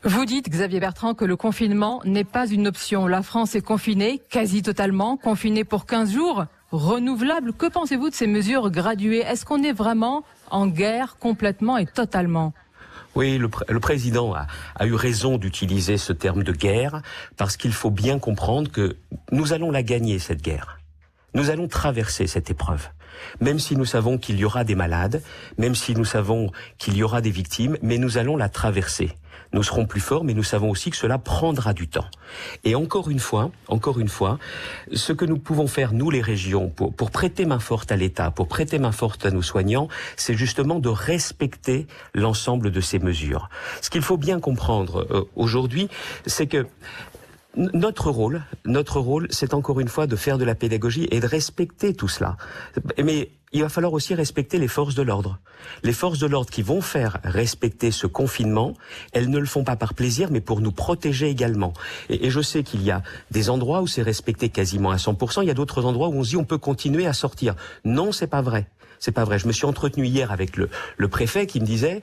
Vous dites, Xavier Bertrand, que le confinement n'est pas une option. La France est confinée, quasi totalement, confinée pour 15 jours, renouvelable. Que pensez-vous de ces mesures graduées? Est-ce qu'on est vraiment en guerre complètement et totalement? Oui, le président a eu raison d'utiliser ce terme de guerre, parce qu'il faut bien comprendre que nous allons la gagner, cette guerre. Nous allons traverser cette épreuve. Même si nous savons qu'il y aura des malades, même si nous savons qu'il y aura des victimes, mais nous allons la traverser. Nous serons plus forts, mais nous savons aussi que cela prendra du temps. Et encore une fois, ce que nous pouvons faire, nous les régions, pour prêter main forte à l'État, pour prêter main forte à nos soignants, c'est justement de respecter l'ensemble de ces mesures. Ce qu'il faut bien comprendre aujourd'hui, c'est que notre rôle, c'est encore une fois de faire de la pédagogie et de respecter tout cela. Mais il va falloir aussi respecter les forces de l'ordre. Les forces de l'ordre qui vont faire respecter ce confinement, elles ne le font pas par plaisir, mais pour nous protéger également. Et je sais qu'il y a des endroits où c'est respecté quasiment à 100%, il y a d'autres endroits où on se dit on peut continuer à sortir. Non, c'est pas vrai. C'est pas vrai. Je me suis entretenu hier avec le préfet qui me disait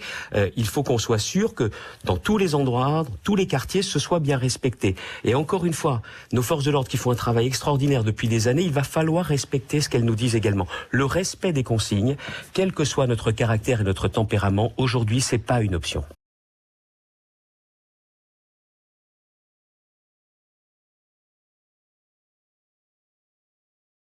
il faut qu'on soit sûr que dans tous les endroits, dans tous les quartiers, ce soit bien respecté. Et encore une fois, nos forces de l'ordre qui font un travail extraordinaire depuis des années, il va falloir respecter ce qu'elles nous disent également. Le respect des consignes, quel que soit notre caractère et notre tempérament, aujourd'hui, c'est pas une option.